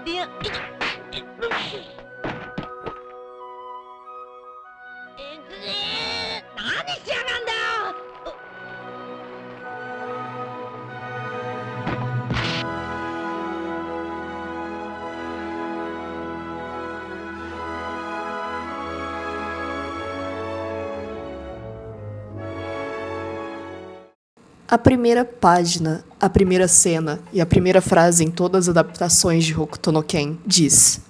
dia. A primeira página, a primeira cena e a primeira frase em todas as adaptações de Hokuto no Ken diz: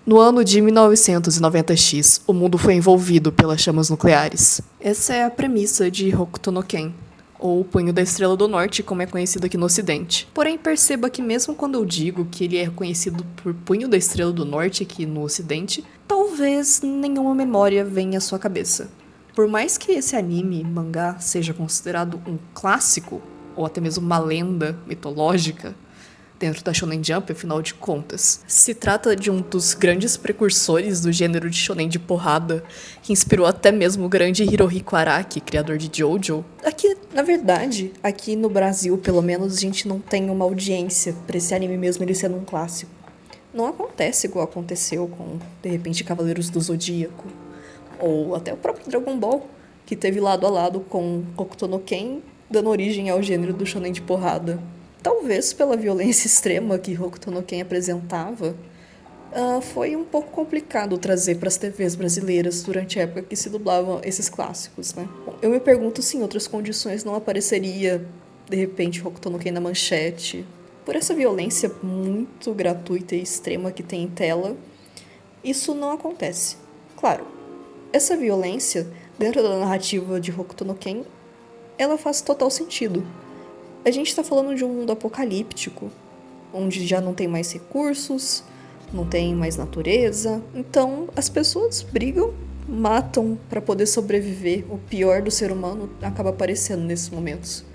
no ano de 1990X, o mundo foi envolvido pelas chamas nucleares. Essa é a premissa de Hokuto no Ken, ou o Punho da Estrela do Norte, como é conhecido aqui no Ocidente. Porém, perceba que mesmo quando eu digo que ele é conhecido por Punho da Estrela do Norte aqui no Ocidente, talvez nenhuma memória venha à sua cabeça. Por mais que esse anime, mangá, seja considerado um clássico, ou até mesmo uma lenda mitológica, dentro da Shonen Jump, afinal de contas, se trata de um dos grandes precursores do gênero de shonen de porrada, que inspirou até mesmo o grande Hirohiko Araki, criador de Jojo. Aqui, na verdade, aqui no Brasil, pelo menos, a gente não tem uma audiência pra esse anime mesmo ele sendo um clássico. Não acontece igual aconteceu com, de repente, Cavaleiros do Zodíaco, ou até o próprio Dragon Ball, que teve lado a lado com Hokuto no Ken, dando origem ao gênero do shonen de porrada. Talvez pela violência extrema que Hokuto no Ken apresentava, foi um pouco complicado trazer para as TVs brasileiras durante a época que se dublavam esses clássicos, né? Eu me pergunto se em outras condições não apareceria, de repente, Hokuto no Ken na manchete. Por essa violência muito gratuita e extrema que tem em tela, isso não acontece. Claro, essa violência, dentro da narrativa de Hokuto no Ken, ela faz total sentido. A gente está falando de um mundo apocalíptico, onde já não tem mais recursos, não tem mais natureza. Então, as pessoas brigam, matam para poder sobreviver. O pior do ser humano acaba aparecendo nesses momentos.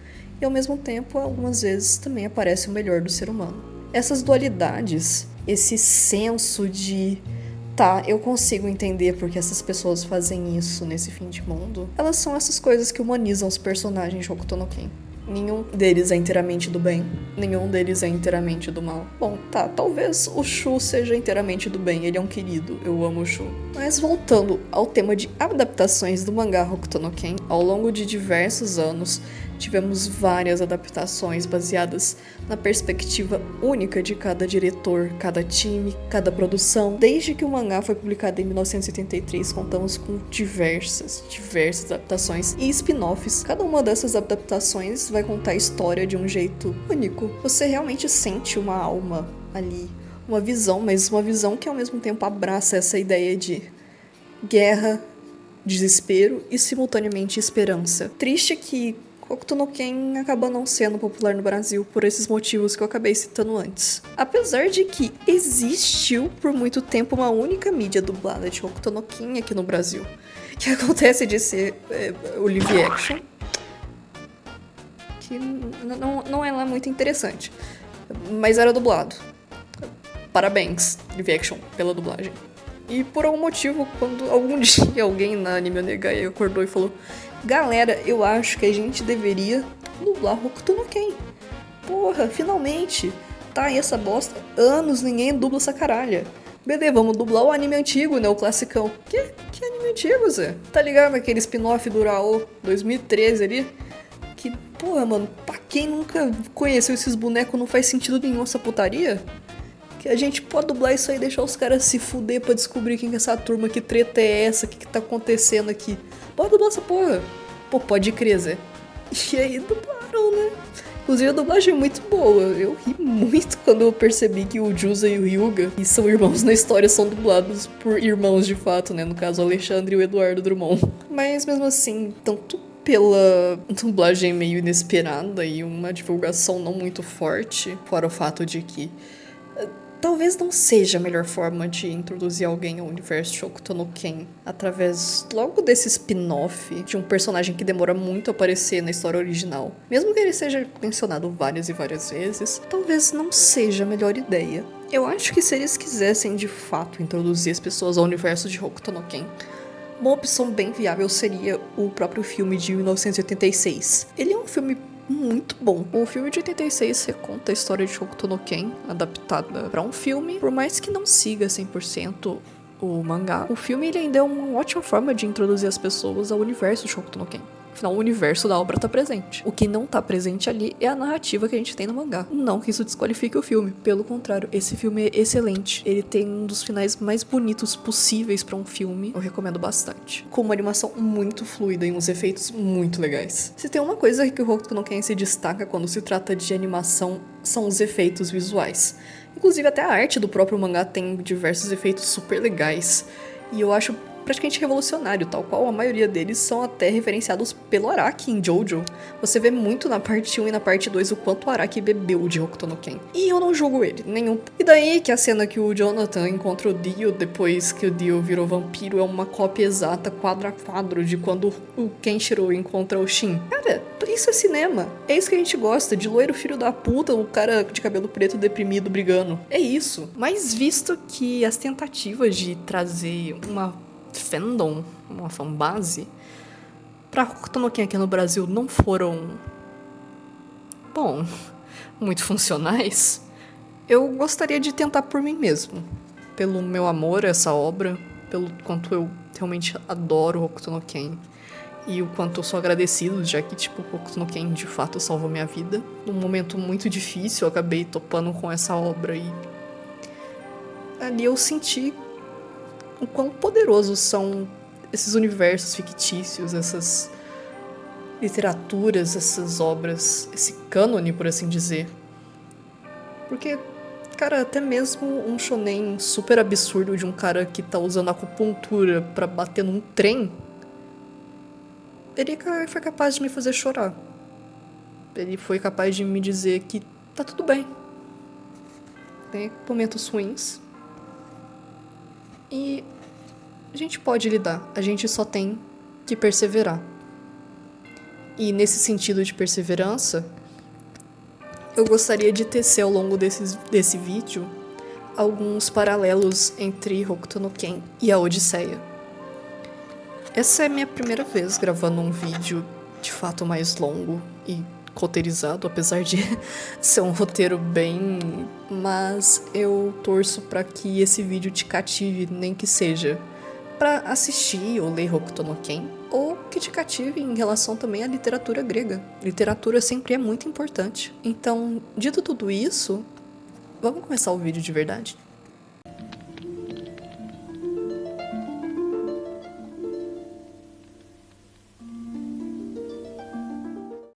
E, ao mesmo tempo, algumas vezes também aparece o melhor do ser humano. Essas dualidades, esse senso de... tá, eu consigo entender porque essas pessoas fazem isso nesse fim de mundo. Elas são essas coisas que humanizam os personagens de Hokuto no Ken. Nenhum deles é inteiramente do bem. Nenhum deles é inteiramente do mal. Bom, tá, talvez o Shu seja inteiramente do bem. Ele é um querido. Eu amo o Shu. Mas voltando ao tema de adaptações do mangá Hokuto no Ken, ao longo de diversos anos, tivemos várias adaptações baseadas na perspectiva única de cada diretor, cada time, cada produção. Desde que o mangá foi publicado em 1973, contamos com diversas adaptações e spin-offs. Cada uma dessas adaptações vai contar a história de um jeito único. Você realmente sente uma alma ali, uma visão, mas uma visão que ao mesmo tempo abraça essa ideia de guerra, desespero e simultaneamente esperança. Triste que Hokuto no Ken acaba não sendo popular no Brasil por esses motivos que eu acabei citando antes. Apesar de que existiu por muito tempo uma única mídia dublada de Hokuto no Ken aqui no Brasil, que acontece de ser o live action, que não é lá muito interessante, mas era dublado. Parabéns, live action, pela dublagem. E por algum motivo, quando algum dia alguém na Anime Onegai acordou e falou: galera, eu acho que a gente deveria dublar Hokuto no Ken. Porra, finalmente. Tá aí essa bosta. Anos ninguém dubla essa caralha. Beleza, vamos dublar o anime antigo, né? O classicão. Que anime antigo, Zé? Tá ligado aquele spin-off do Raul 2013 ali? Que, porra, mano, pra quem nunca conheceu esses bonecos, não faz sentido nenhum essa putaria? Que a gente pode dublar isso aí e deixar os caras se fuder pra descobrir quem que é essa turma, que treta é essa, o que tá acontecendo aqui. Bora dublar essa porra. Pô, pode crer, Zé. E aí dublaram, né? Inclusive a dublagem é muito boa. Eu ri muito quando eu percebi que o Jusa e o Hyuga, que são irmãos na história, são dublados por irmãos de fato, né? No caso, o Alexandre e o Eduardo Drummond. Mas mesmo assim, tanto pela dublagem meio inesperada e uma divulgação não muito forte, fora o fato de que talvez não seja a melhor forma de introduzir alguém ao universo de Hokuto no Ken através logo desse spin-off de um personagem que demora muito a aparecer na história original. Mesmo que ele seja mencionado várias e várias vezes, talvez não seja a melhor ideia. Eu acho que se eles quisessem de fato introduzir as pessoas ao universo de Hokuto no Ken, uma opção bem viável seria o próprio filme de 1986. Ele é um filme muito bom. O filme de 86 reconta a história de Hokuto no Ken, adaptada para um filme, por mais que não siga 100% o mangá. O filme ele ainda é uma ótima forma de introduzir as pessoas ao universo de Hokuto no Ken. Afinal, o universo da obra tá presente. O que não tá presente ali é a narrativa que a gente tem no mangá. Não que isso desqualifique o filme. Pelo contrário, esse filme é excelente. Ele tem um dos finais mais bonitos possíveis pra um filme. Eu recomendo bastante. Com uma animação muito fluida e uns efeitos muito legais. Se tem uma coisa que o Hokuto no Ken se destaca quando se trata de animação, são os efeitos visuais. Inclusive, até a arte do próprio mangá tem diversos efeitos super legais. E eu acho praticamente revolucionário, tal qual a maioria deles são até referenciados pelo Araki em Jojo. Você vê muito na parte 1 e na parte 2 o quanto o Araki bebeu de Hokuto no Ken. E eu não julgo ele, nenhum. E daí que a cena que o Jonathan encontra o Dio depois que o Dio virou vampiro é uma cópia exata, quadro a quadro, de quando o Kenshiro encontra o Shin. Cara, isso é cinema. É isso que a gente gosta, de loiro filho da puta, o cara de cabelo preto deprimido brigando. É isso. Mas visto que as tentativas de trazer uma fandom, uma fanbase, pra Hokuto no Ken aqui no Brasil não foram, bom, muito funcionais, eu gostaria de tentar por mim mesmo. Pelo meu amor a essa obra, pelo quanto eu realmente adoro Hokuto no Ken. E o quanto eu sou agradecido, já que, tipo, Hokuto no Ken de fato salvou minha vida. Num momento muito difícil, eu acabei topando com essa obra e ali eu senti o quão poderosos são esses universos fictícios, essas literaturas, essas obras, esse cânone, por assim dizer. Porque, cara, até mesmo um shonen super absurdo de um cara que tá usando acupuntura pra bater num trem, ele foi capaz de me fazer chorar. Ele foi capaz de me dizer que tá tudo bem. Tem momentos ruins. E a gente pode lidar, a gente só tem que perseverar. E nesse sentido de perseverança, eu gostaria de tecer ao longo desse vídeo alguns paralelos entre Hokuto no Ken e a Odisseia. Essa é a minha primeira vez gravando um vídeo de fato mais longo e roteirizado, apesar de ser um roteiro bem... Mas eu torço para que esse vídeo te cative, nem que seja para assistir ou ler Hokuto no Ken, ou que te cative em relação também à literatura grega. Literatura sempre é muito importante. Então, dito tudo isso, vamos começar o vídeo de verdade?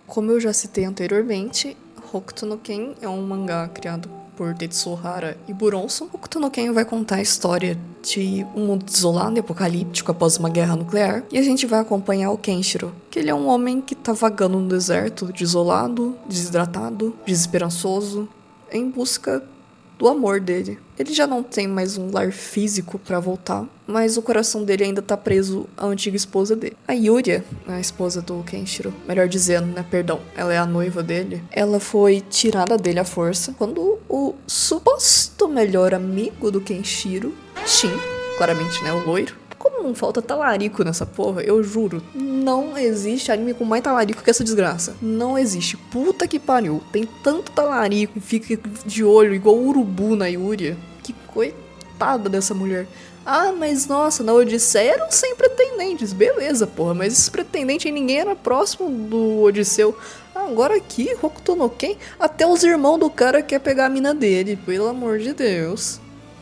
Como eu já citei anteriormente, Hokuto no Ken é um mangá criado por Tetsuo Hara e Buronson. Hokuto no Ken vai contar a história de um mundo desolado e apocalíptico após uma guerra nuclear. E a gente vai acompanhar o Kenshiro, que ele é um homem que tá vagando no deserto, desolado, desidratado, desesperançoso, em busca do amor dele. Ele já não tem mais um lar físico pra voltar, mas o coração dele ainda tá preso à antiga esposa dele. A Yuria, a esposa do Kenshiro, melhor dizendo, né, perdão, ela é a noiva dele. Ela foi tirada dele à força quando o suposto melhor amigo do Kenshiro, Shin, claramente, né, o loiro. Como não falta talarico nessa porra, eu juro, não existe anime com mais talarico que essa desgraça. Não existe. Puta que pariu. Tem tanto talarico, fica de olho igual urubu na Yuria. Que coitada dessa mulher. Ah, mas nossa, na Odisseia eram 100 pretendentes. Beleza, porra, mas esses pretendentes ninguém era próximo do Odisseu. Agora aqui, Hokuto no Ken, até os irmãos do cara quer pegar a mina dele, pelo amor de Deus.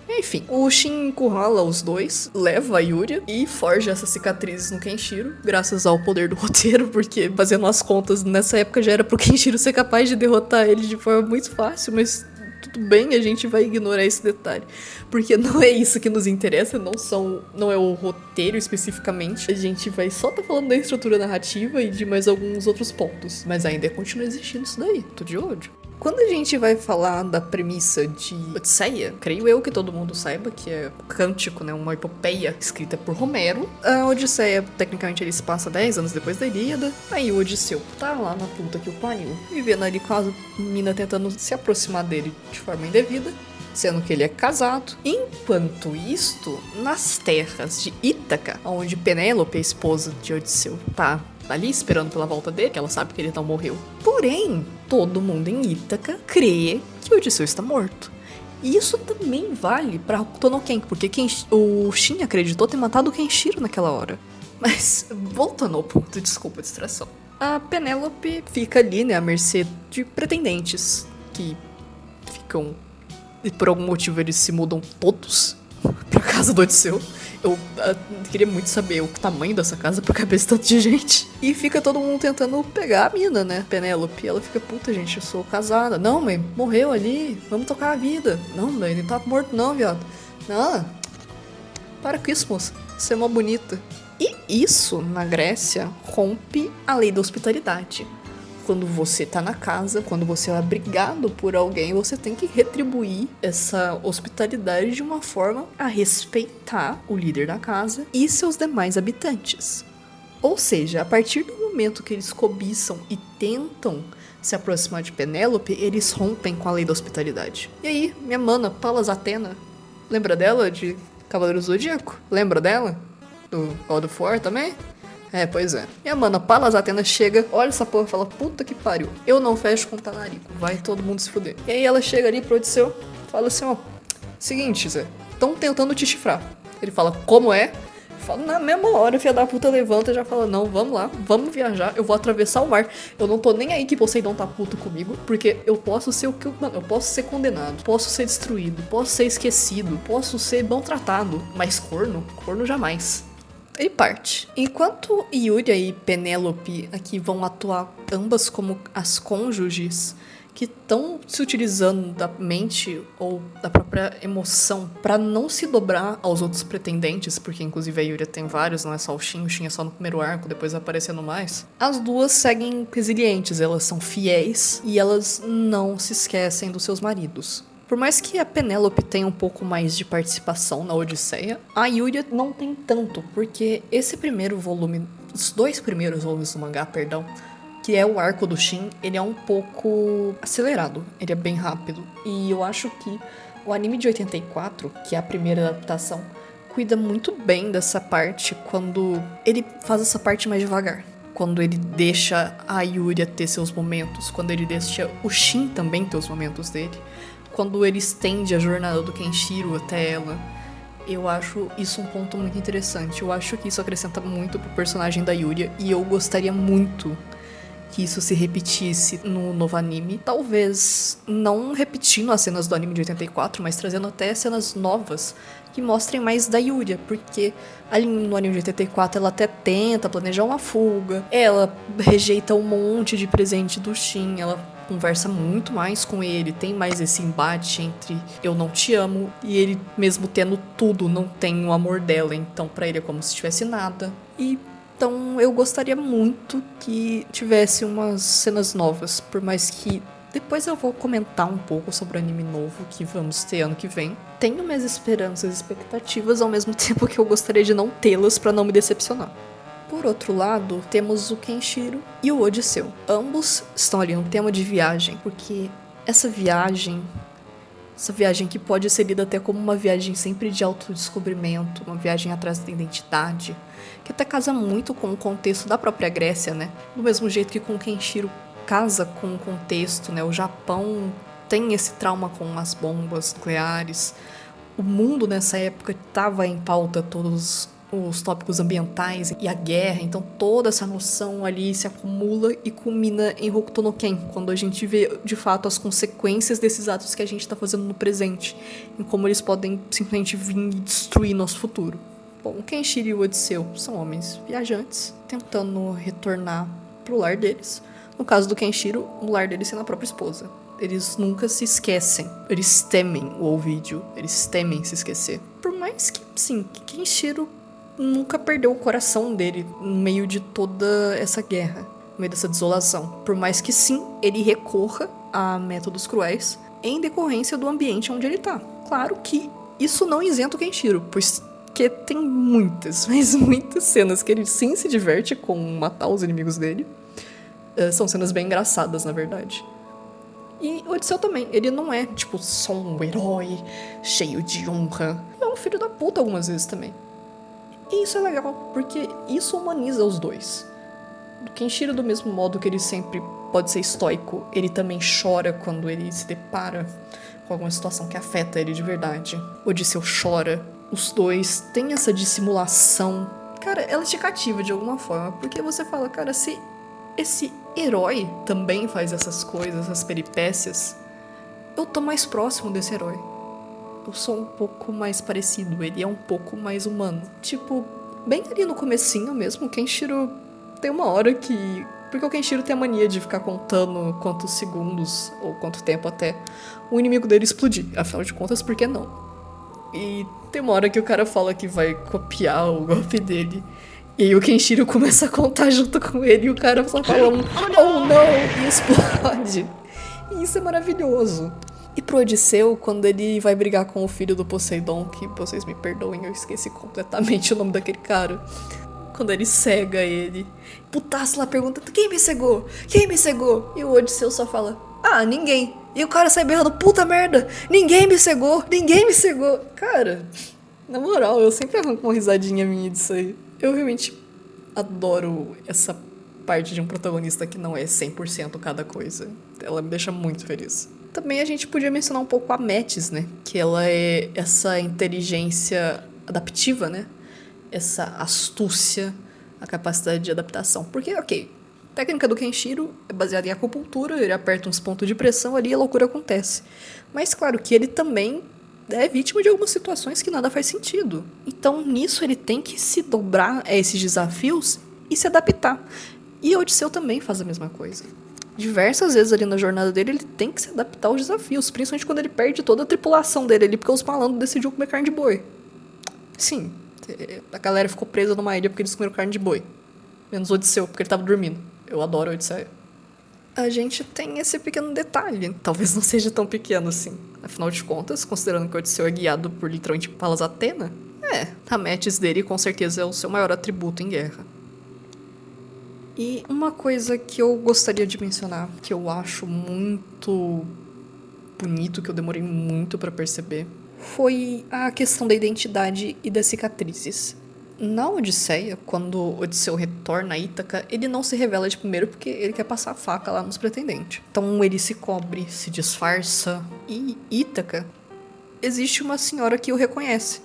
Enfim, o Shin encurrala os dois, leva a Yuria e forja essas cicatrizes no Kenshiro, graças ao poder do roteiro, porque fazendo as contas, nessa época já era pro Kenshiro ser capaz de derrotar ele de forma muito fácil, mas tudo bem, a gente vai ignorar esse detalhe, porque não é isso que nos interessa, não é o roteiro especificamente, a gente vai só tá falando da estrutura narrativa e de mais alguns outros pontos, mas ainda continua existindo isso daí, tô de olho. Quando a gente vai falar da premissa de Odisseia, creio eu que todo mundo saiba que é cântico, né, uma epopeia escrita por Homero. A Odisseia, tecnicamente, ele se passa 10 anos depois da Ilíada. Aí o Odisseu tá lá na puta que o pariu, vivendo ali com a mina tentando se aproximar dele de forma indevida, sendo que ele é casado. Enquanto isto, nas terras de Ítaca, onde Penélope, a esposa de Odisseu, tá tá ali esperando pela volta dele, que ela sabe que ele não morreu. Porém, todo mundo em Ítaca crê que o Odisseu está morto. E isso também vale pra Hokuto no Ken, porque o Shin acreditou ter matado o Kenshiro naquela hora. Mas, voltando ao ponto, desculpa a distração. A Penélope fica ali, né, à mercê de pretendentes que ficam... E por algum motivo eles se mudam todos pra casa do Odisseu. Eu queria muito saber o tamanho dessa casa pra caber esse tanto de gente. E fica todo mundo tentando pegar a mina, né? Penélope. Ela fica, puta, gente, eu sou casada. Não, mãe, morreu ali. Vamos tocar a vida. Não, mãe, ele tá morto não, viado. Não. Para com isso, moça. Você é mó bonita. E isso, na Grécia, rompe a lei da hospitalidade. Quando você tá na casa, quando você é abrigado por alguém, você tem que retribuir essa hospitalidade de uma forma a respeitar o líder da casa e seus demais habitantes. Ou seja, a partir do momento que eles cobiçam e tentam se aproximar de Penélope, eles rompem com a lei da hospitalidade. E aí, minha mana, Palas Athena, lembra dela de Cavaleiro Zodíaco? Lembra dela? Do God of War também? Pois é. E a mana Palas Athena chega, olha essa porra e fala, puta que pariu, eu não fecho com talarico, vai todo mundo se fuder. E aí ela chega ali pro Odisseu, fala assim, ó, seguinte, Zé, tão tentando te chifrar. Ele fala, como é? Fala, na mesma hora, filha da puta levanta e já fala, não, vamos lá, vamos viajar, eu vou atravessar o mar. Eu não tô nem aí que Poseidon tá puto comigo, porque eu posso ser o que eu posso ser condenado, posso ser destruído, posso ser esquecido, posso ser bom tratado, mas corno jamais. Ele parte. Enquanto Yuria e Penélope aqui vão atuar ambas como as cônjuges que estão se utilizando da mente ou da própria emoção para não se dobrar aos outros pretendentes, porque inclusive a Yuria tem vários, não é só o Shin é só no primeiro arco, depois vai aparecendo mais. As duas seguem resilientes, elas são fiéis e elas não se esquecem dos seus maridos. Por mais que a Penélope tenha um pouco mais de participação na Odisseia, a Yuria não tem tanto, porque esse primeiro volume, os dois primeiros volumes do mangá, perdão, que é o arco do Shin, ele é um pouco acelerado, ele é bem rápido. E eu acho que o anime de 84, que é a primeira adaptação, cuida muito bem dessa parte quando ele faz essa parte mais devagar. Quando ele deixa a Yuria ter seus momentos, quando ele deixa o Shin também ter os momentos dele. Quando ele estende a jornada do Kenshiro até ela. Eu acho isso um ponto muito interessante. Eu acho que isso acrescenta muito pro personagem da Yuria. E eu gostaria muito que isso se repetisse no novo anime. Talvez não repetindo as cenas do anime de 84, mas trazendo até cenas novas que mostrem mais da Yuria. Porque ali no anime de 84 ela até tenta planejar uma fuga. Ela rejeita um monte de presente do Shin. Ela conversa muito mais com ele, tem mais esse embate entre eu não te amo e ele, mesmo tendo tudo, não tem o amor dela, então pra ele é como se tivesse nada. E então eu gostaria muito que tivesse umas cenas novas, por mais que depois eu vou comentar um pouco sobre o anime novo que vamos ter ano que vem. Tenho minhas esperanças e expectativas, ao mesmo tempo que eu gostaria de não tê-las pra não me decepcionar. Por outro lado, temos o Kenshiro e o Odisseu. Ambos estão ali no tema de viagem, porque essa viagem que pode ser lida até como uma viagem sempre de autodescobrimento, uma viagem atrás da identidade, que até casa muito com o contexto da própria Grécia, né? Do mesmo jeito que com o Kenshiro casa com o contexto, né? O Japão tem esse trauma com as bombas nucleares. O mundo nessa época estava em pauta todos os tópicos ambientais e a guerra, então toda essa noção ali se acumula e culmina em Hokuto no Ken, quando a gente vê de fato as consequências desses atos que a gente está fazendo no presente, em como eles podem simplesmente vir e destruir nosso futuro. Bom, o Kenshiro e o Odisseu são homens viajantes, tentando retornar pro lar deles. No caso do Kenshiro, o lar dele sendo a própria esposa. Eles nunca se esquecem. Eles temem o Ovidio. Eles temem se esquecer. Por mais que, sim, Kenshiro nunca perdeu o coração dele no meio de toda essa guerra, no meio dessa desolação. Por mais que, sim, ele recorra a métodos cruéis em decorrência do ambiente onde ele tá. Claro que isso não isenta o Kenshiro, pois que tem muitas, mas muitas cenas que ele sim se diverte com matar os inimigos dele. São cenas bem engraçadas, na verdade. E o Odisseu também, ele não é, tipo, só um herói cheio de honra. Ele é um filho da puta algumas vezes também. E isso é legal, porque isso humaniza os dois. Do Kenshiro, do mesmo modo que ele sempre pode ser estoico, ele também chora quando ele se depara com alguma situação que afeta ele de verdade. Odisseu chora. Os dois têm essa dissimulação. Cara, ela te cativa de alguma forma, porque você fala, cara, se esse herói também faz essas coisas, essas peripécias, eu tô mais próximo desse herói. Eu sou um pouco mais parecido, ele é um pouco mais humano. Tipo, bem ali no comecinho mesmo, o Kenshiro tem uma hora que... Porque o Kenshiro tem a mania de ficar contando quantos segundos, ou quanto tempo até, o inimigo dele explodir. Afinal de contas, por que não? E tem uma hora que o cara fala que vai copiar o golpe dele. E aí o Kenshiro começa a contar junto com ele e o cara só fala oh não, e explode. E isso é maravilhoso. E pro Odisseu, quando ele vai brigar com o filho do Poseidon, que vocês me perdoem, eu esqueci completamente o nome daquele cara. Quando ele cega ele. Putaço lá pergunta, quem me cegou? Quem me cegou? E o Odisseu só fala, ninguém. E o cara sai berrando, puta merda, ninguém me cegou, ninguém me cegou. Cara, na moral, eu sempre arranco uma risadinha minha disso aí. Eu realmente adoro essa parte de um protagonista que não é 100% cada coisa. Ela me deixa muito feliz. Também a gente podia mencionar um pouco a Metis, né? Que ela é essa inteligência adaptiva, né? Essa astúcia, a capacidade de adaptação. Porque, ok, a técnica do Kenshiro é baseada em acupuntura, ele aperta uns pontos de pressão ali e a loucura acontece. Mas claro que ele também é vítima de algumas situações que nada faz sentido. Então, nisso, ele tem que se dobrar a esses desafios e se adaptar. E o Odisseu também faz a mesma coisa. Diversas vezes ali na jornada dele, ele tem que se adaptar aos desafios, principalmente quando ele perde toda a tripulação dele ali, porque os malandros decidiram comer carne de boi. Sim, a galera ficou presa numa ilha porque eles comeram carne de boi. Menos o Odisseu, porque ele tava dormindo. Eu adoro o Odisseu. A gente tem esse pequeno detalhe. Talvez não seja tão pequeno assim. Afinal de contas, considerando que o Odisseu é guiado por literalmente Palas Athena, a Metis dele com certeza é o seu maior atributo em guerra. E uma coisa que eu gostaria de mencionar, que eu acho muito bonito, que eu demorei muito pra perceber, foi a questão da identidade e das cicatrizes. Na Odisseia, quando Odisseu retorna a Ítaca, ele não se revela de primeiro porque ele quer passar a faca lá nos pretendentes. Então ele se cobre, se disfarça. E Ítaca, existe uma senhora que o reconhece.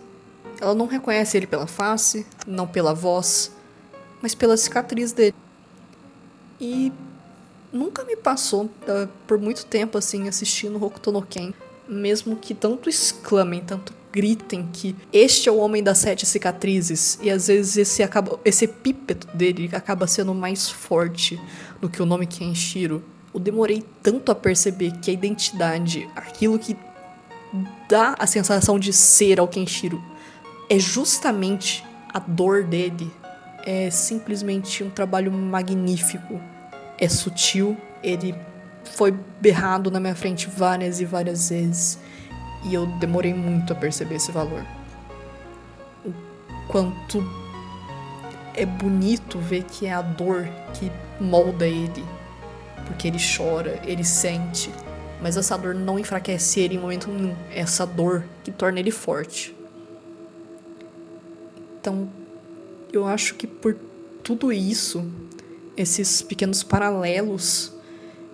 Ela não reconhece ele pela face, não pela voz, mas pela cicatriz dele. E nunca me passou por muito tempo assim assistindo Hokuto no Ken, mesmo que tanto exclamem, tanto gritem que este é o homem das 7 cicatrizes, e às vezes esse epíteto dele acaba sendo mais forte do que o nome Kenshiro. Eu demorei tanto a perceber que a identidade, aquilo que dá a sensação de ser ao Kenshiro, é justamente a dor dele. É simplesmente um trabalho magnífico. É sutil, ele foi berrado na minha frente várias e várias vezes. E eu demorei muito a perceber esse valor. O quanto é bonito ver que é a dor que molda ele. Porque ele chora, ele sente. Mas essa dor não enfraquece ele em momento nenhum. É essa dor que torna ele forte. Então, eu acho que por tudo isso, esses pequenos paralelos,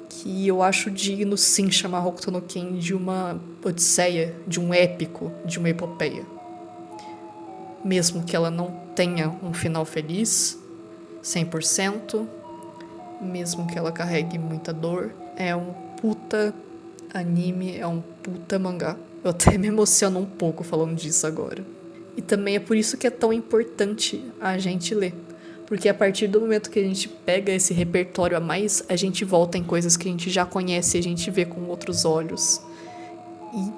que eu acho digno sim chamar Hokuto no Ken de uma odisseia, de um épico, de uma epopeia. Mesmo que ela não tenha um final feliz, 100%, mesmo que ela carregue muita dor, é um puta anime, é um puta mangá. Eu até me emociono um pouco falando disso agora. E também é por isso que é tão importante a gente ler. Porque a partir do momento que a gente pega esse repertório a mais, a gente volta em coisas que a gente já conhece e a gente vê com outros olhos. E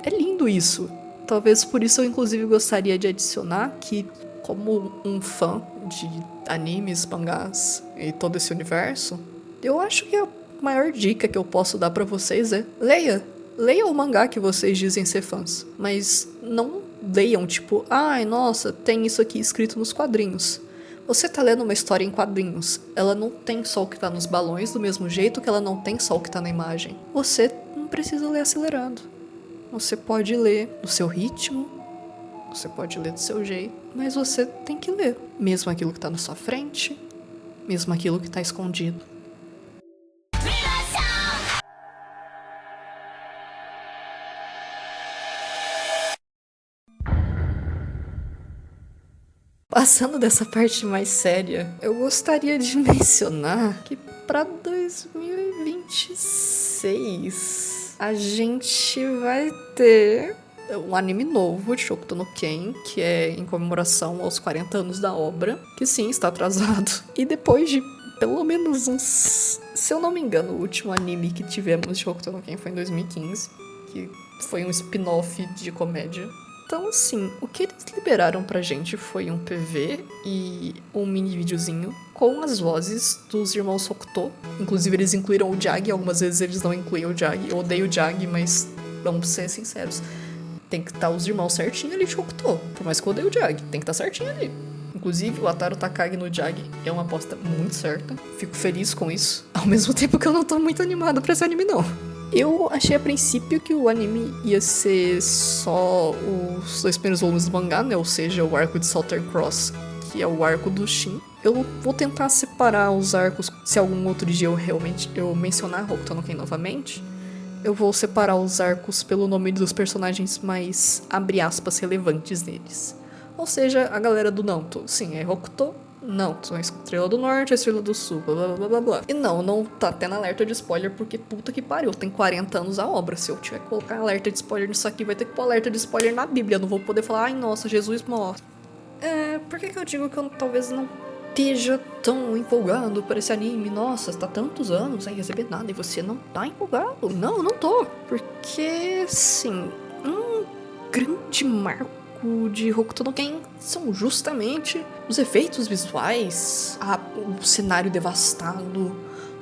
é lindo isso. Talvez por isso eu inclusive gostaria de adicionar que, como um fã de animes, mangás e todo esse universo, eu acho que a maior dica que eu posso dar pra vocês é leia. Leia o mangá que vocês dizem ser fãs. Mas não leiam tipo, ai, nossa, tem isso aqui escrito nos quadrinhos. Você tá lendo uma história em quadrinhos. Ela não tem só o que tá nos balões, do mesmo jeito que ela não tem só o que tá na imagem. Você não precisa ler acelerado. Você pode ler no seu ritmo, você pode ler do seu jeito, mas você tem que ler. Mesmo aquilo que tá na sua frente, mesmo aquilo que tá escondido. Passando dessa parte mais séria, eu gostaria de mencionar que para 2026 a gente vai ter um anime novo de Hokuto no Ken, que é em comemoração aos 40 anos da obra, que sim, está atrasado. E depois de pelo menos uns... Se eu não me engano, o último anime que tivemos de Hokuto no Ken foi em 2015, que foi um spin-off de comédia. Então, assim, o que eles liberaram pra gente foi um PV e um mini videozinho com as vozes dos irmãos Hokuto. Inclusive, eles incluíram o Jag, algumas vezes eles não incluem o Jag. Eu odeio o Jag, mas vamos ser sinceros. Tem que estar os irmãos certinho ali de Hokuto. Por mais que eu odeie o Jag, tem que estar certinho ali. Inclusive, o Ataru Takagi no Jag é uma aposta muito certa. Fico feliz com isso. Ao mesmo tempo que eu não tô muito animado pra esse anime, não. Eu achei a princípio que o anime ia ser só os 2 primeiros volumes do mangá, né? Ou seja, o arco de Southern Cross, que é o arco do Shin. Eu vou tentar separar os arcos, se algum outro dia eu mencionar Hokuto no Ken novamente. Eu vou separar os arcos pelo nome dos personagens mais, abre aspas, relevantes deles. Ou seja, a galera do Nanto. Sim, é Hokuto, Nanto, a Estrela do Norte, a Estrela do Sul, blá blá blá blá blá. E não tá tendo alerta de spoiler porque puta que pariu, tem 40 anos a obra. Se eu tiver que colocar alerta de spoiler nisso aqui, vai ter que pôr alerta de spoiler na Bíblia. Eu não vou poder falar, ai nossa, Jesus morre. Por que eu digo que eu talvez não esteja tão empolgado por esse anime? Nossa, tá tantos anos sem receber nada e você não tá empolgado? Não, eu não tô. Porque, sim, um grande marco de Hokuto no Ken são justamente os efeitos visuais, o cenário devastado,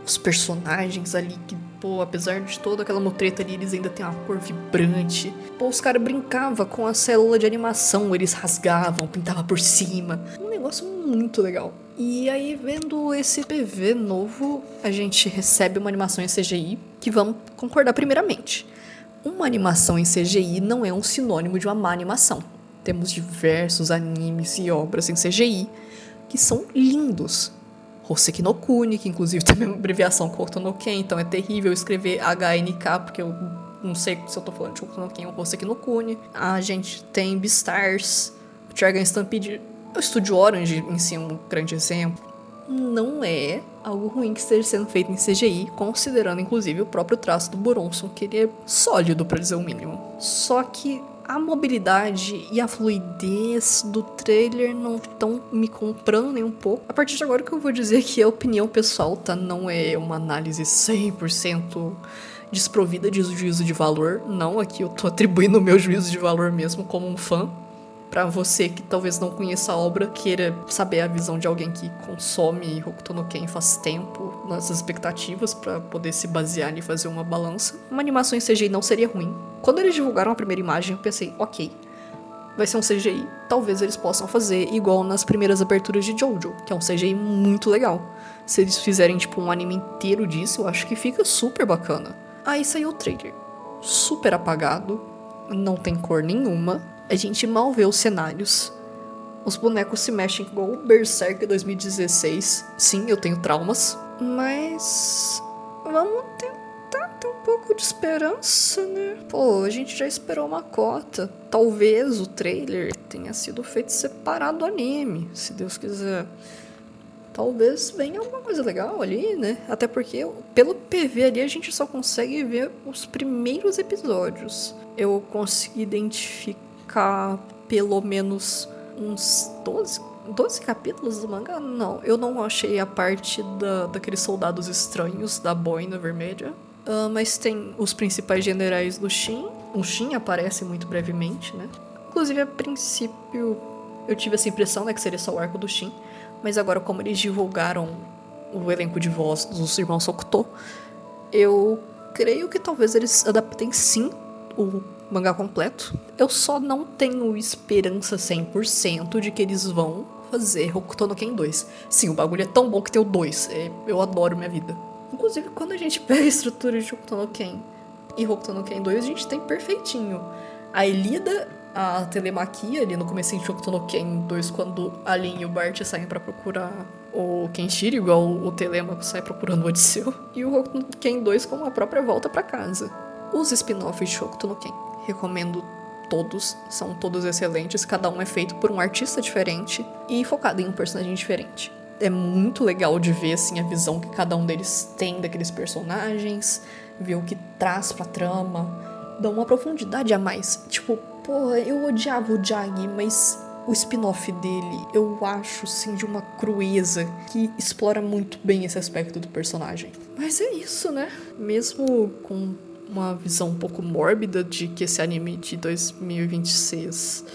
os personagens ali que, pô, apesar de toda aquela mutreta ali, eles ainda têm uma cor vibrante. Pô, os caras brincavam com a célula de animação, eles rasgavam, pintavam por cima. Um negócio muito legal. E aí, vendo esse PV novo, a gente recebe uma animação em CGI, que vamos concordar primeiramente. Uma animação em CGI não é um sinônimo de uma má animação. Temos diversos animes e obras em CGI que são lindos. Hoseki no Kuni, que inclusive tem a mesma abreviação que Hokuto no Ken, então é terrível escrever HNK, porque eu não sei se eu tô falando de Hokuto no Ken ou Hoseki no Kuni. A gente tem Beastars, Dragon Stampede, o Estúdio Orange em si é um grande exemplo. Não é algo ruim que esteja sendo feito em CGI, considerando inclusive o próprio traço do Buronson, que ele é sólido, pra dizer o mínimo. Só que a mobilidade e a fluidez do trailer não estão me comprando nem um pouco. A partir de agora que eu vou dizer que a opinião pessoal, tá? Não é uma análise 100% desprovida de juízo de valor. Não, aqui eu tô atribuindo o meu juízo de valor mesmo como um fã. Pra você que talvez não conheça a obra, queira saber a visão de alguém que consome Hokuto no Ken faz tempo, nossas expectativas pra poder se basear e fazer uma balança. Uma animação em CGI não seria ruim. Quando eles divulgaram a primeira imagem, eu pensei, ok, vai ser um CGI. Talvez eles possam fazer igual nas primeiras aberturas de Jojo, que é um CGI muito legal. Se eles fizerem tipo um anime inteiro disso, eu acho que fica super bacana. Aí saiu o trailer. Super apagado, não tem cor nenhuma. A gente mal vê os cenários. Os bonecos se mexem igual o Berserk 2016. Sim, eu tenho traumas. Mas vamos tentar ter um pouco de esperança, né? Pô, a gente já esperou uma cota. Talvez o trailer tenha sido feito separado do anime, se Deus quiser. Talvez venha alguma coisa legal ali, né? Até porque pelo PV ali a gente só consegue ver os primeiros episódios. Eu consegui identificar pelo menos uns 12 capítulos do mangá? Não, eu não achei a parte daqueles soldados estranhos da boina vermelha. Mas tem os principais generais do Shin. O Shin aparece muito brevemente, né? Inclusive, a princípio, eu tive essa impressão, né, que seria só o arco do Shin. Mas agora, como eles divulgaram o elenco de voz dos irmãos Hokuto, eu creio que talvez eles adaptem sim o mangá completo. Eu só não tenho esperança 100% de que eles vão fazer Hokuto no Ken 2. Sim, o bagulho é tão bom que tem o 2. Eu adoro minha vida. Inclusive, quando a gente pega a estrutura de Hokuto no Ken e Hokuto no Ken 2, a gente tem perfeitinho a Elida, a telemaquia ali no comecinho de Hokuto no Ken 2, quando a Lin e o Bart saem pra procurar o Kenshiro, igual o Telemaco sai procurando o Odisseu. E o Hokuto no Ken 2 com a própria volta pra casa. Os spin-offs de Hokuto no Ken, recomendo todos, são todos excelentes, cada um é feito por um artista diferente e focado em um personagem diferente. É muito legal de ver, assim, a visão que cada um deles tem daqueles personagens, ver o que traz pra trama, dá uma profundidade a mais. Tipo, porra, eu odiava o Jag, mas o spin-off dele, eu acho, assim, de uma crueza que explora muito bem esse aspecto do personagem. Mas é isso, né? Mesmo com uma visão um pouco mórbida de que esse anime de 2026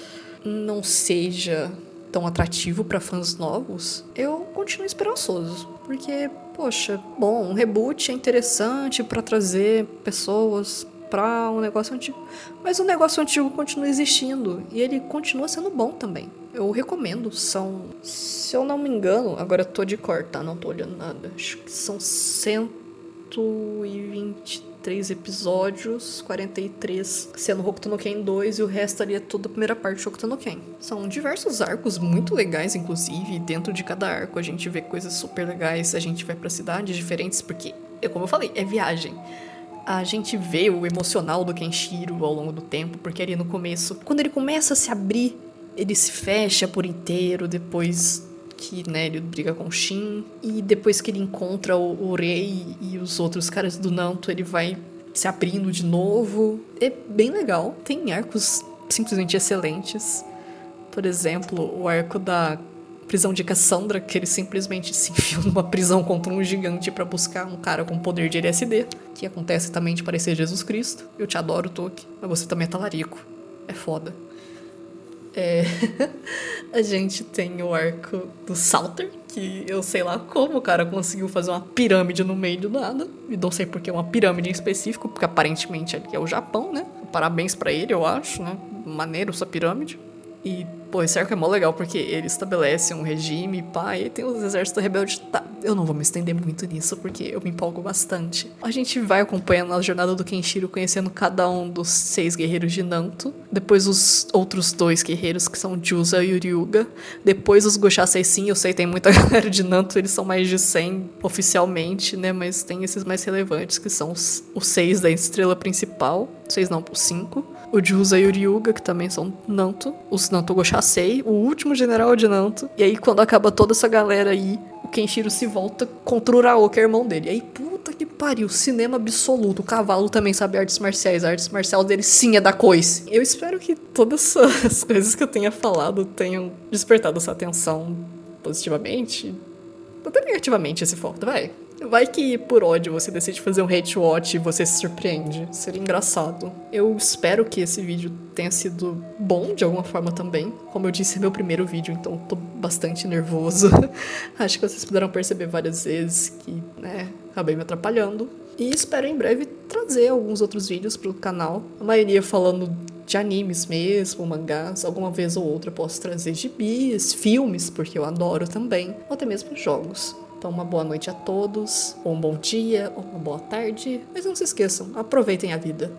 não seja tão atrativo para fãs novos, eu continuo esperançoso. Porque, poxa, bom, um reboot é interessante para trazer pessoas para um negócio antigo. Mas o negócio antigo continua existindo e ele continua sendo bom também. Eu recomendo, são... Se eu não me engano, agora eu tô de cor, tá? Não tô olhando nada. Acho que são 123 episódios, 43 sendo Hokuto no Ken 2 e o resto ali é toda a primeira parte de Hokuto no Ken. São diversos arcos muito legais, inclusive, e dentro de cada arco a gente vê coisas super legais, a gente vai pra cidades diferentes, porque, como eu falei, é viagem. A gente vê o emocional do Kenshiro ao longo do tempo, porque ali no começo, quando ele começa a se abrir, ele se fecha por inteiro, depois que, né, ele briga com o Shin, e depois que ele encontra o Rei e os outros caras do Nanto, ele vai se abrindo de novo. É bem legal, tem arcos simplesmente excelentes. Por exemplo, o arco da prisão de Cassandra, que ele simplesmente se enfiou numa prisão contra um gigante pra buscar um cara com poder de LSD, que acontece também de parecer Jesus Cristo. Eu te adoro, Toki, mas você também é talarico. É foda. A gente tem o arco do Salter, que eu sei lá como o cara conseguiu fazer uma pirâmide no meio do nada. E não sei porque é uma pirâmide em específico, porque aparentemente ali é o Japão, né? Parabéns pra ele, eu acho, né? Maneiro essa pirâmide. E, pô, esse arco é mó legal, porque ele estabelece um regime, pá, e tem os exércitos rebeldes. Tá, eu não vou me estender muito nisso, porque eu me empolgo bastante. A gente vai acompanhando a jornada do Kenshiro, conhecendo cada um dos 6 guerreiros de Nanto. Depois os outros 2 guerreiros, que são Jusa e Uryuga. Depois os Goshasei, sim, eu sei, tem muita galera de Nanto, eles são mais de 100 oficialmente, né, mas tem esses mais relevantes, que são os 6 da estrela principal. 6 não, os 5. O Jusa e o Ryuga, que também são Nanto. Os Nanto Goshasei, o último general de Nanto. E aí, quando acaba toda essa galera aí, o Kenshiro se volta contra o Urao, que é irmão dele. E aí, puta que pariu, cinema absoluto. O cavalo também sabe artes marciais. A arte marcial dele sim é da coice. Eu espero que todas essas coisas que eu tenha falado tenham despertado essa atenção positivamente. Até negativamente, se for, vai. Vai que, por ódio, você decide fazer um hate watch e você se surpreende. Seria engraçado. Eu espero que esse vídeo tenha sido bom, de alguma forma também. Como eu disse, é meu primeiro vídeo, então tô bastante nervoso. Acho que vocês puderam perceber várias vezes que, né, acabei me atrapalhando. E espero em breve trazer alguns outros vídeos pro canal. A maioria falando de animes mesmo, mangás. Alguma vez ou outra eu posso trazer gibis, filmes, porque eu adoro também. Ou até mesmo jogos. Então, uma boa noite a todos, ou um bom dia, ou uma boa tarde. Mas não se esqueçam, aproveitem a vida.